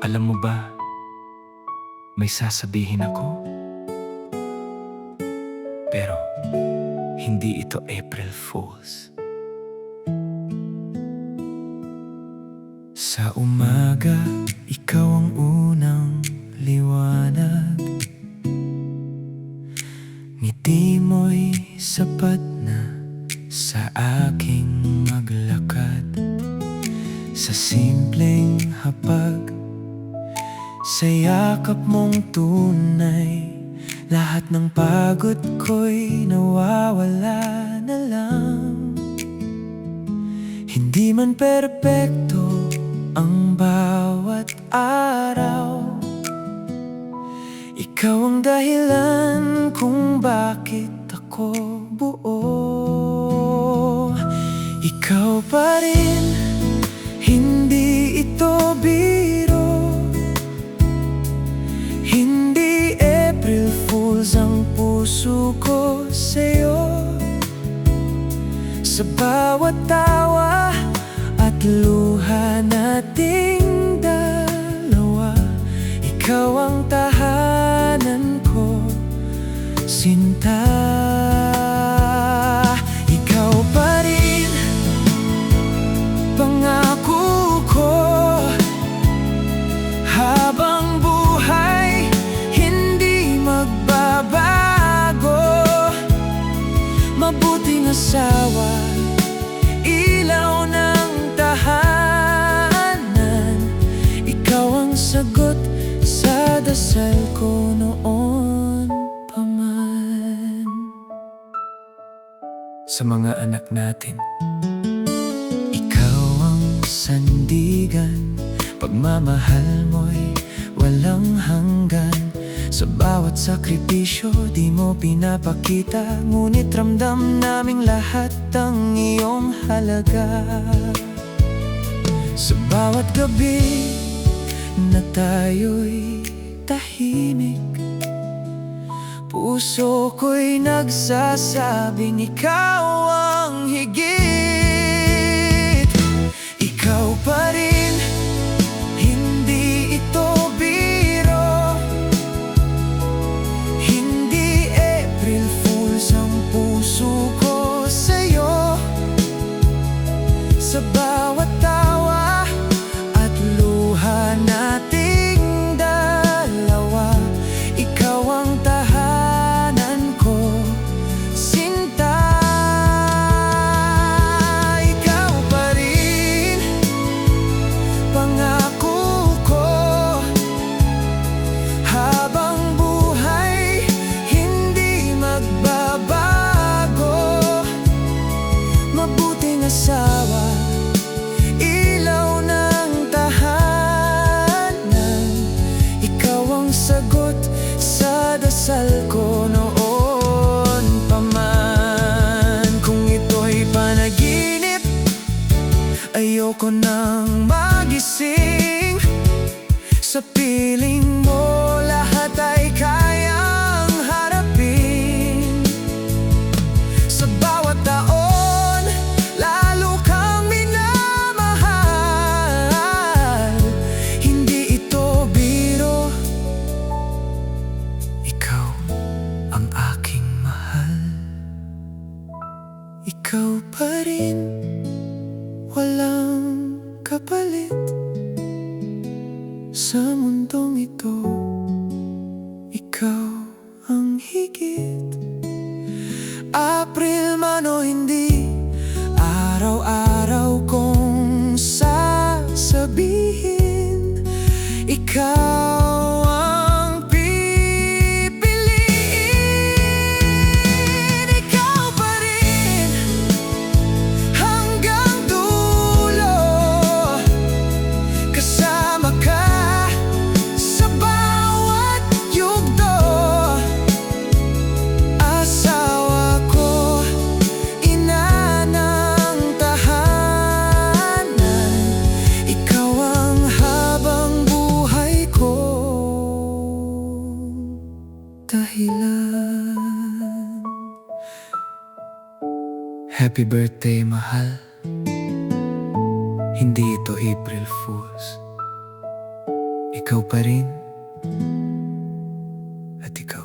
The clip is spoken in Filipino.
Alam mo ba, may sasabihin ako, pero hindi ito April Fools. Sa umaga, ikaw ang unang liwanag. Ngiti mo'y sapat na sa aking maglakad. Sa simpleng hapag, sa yakap mong tunay, lahat ng pagod ko'y nawawala na lang. Hindi man perpekto ang bawat araw, ikaw ang dahilan kung bakit ako buo. Ikaw pa rin, hindi ito biro. Hindi April Fools ang puso ko sa'yo. Sa bawat tawa at luha nating dalawa, ikaw ang tahanan ko, sinta. Ikaw pa rin, pangako ko, habang buhay hindi magbabago. Mabuting asawa, ilaw ng tahanan, ikaw ang sagot sa dasal ko noon pa man. Sa mga anak natin, ikaw ang sandigan, pagmamahal mo'y walang hanggan. Sa bawat sakripisyo di mo pinapakita, ngunit ramdam naming lahat ang iyong halaga. Sa bawat gabi na tayo'y tahimik, puso ko'y nagsasabing ikaw ang higit. Ikaw pa rin, hindi ito biro. Hindi April Fools ang puso ko sa'yo. Sa bawat tawa at luha nating dalawa, ikaw ang tahanan ko, sinta. Ikaw pa rin, pangako ko, habang buhay hindi magbabago. Mabuting asawa, ilaw ng tahanan, ikaw ang sagot sa dasal ko noon pa man. Kung ito'y panaginip, ayoko nang magising. Sa piling mo lahat ay kayang harapin. Sa bawat taon, lalo kang minamahal. Hindi ito biro, ikaw ang aking mahal. Ikaw pa rin, walang kapalit. Sa mundong ito, ikaw ang higit. April man o hindi, araw-araw kong sasabihin, ikaw ang pipiliin. Ikaw pa rin, hanggang dulo, kasama ka sa bawat yugto. Asawa ko, ina ng tahanan, ikaw ang habang buhay ko, dahilan. Happy birthday, mahal. Hindi ito April Fools. ikaw pa rin. At ikaw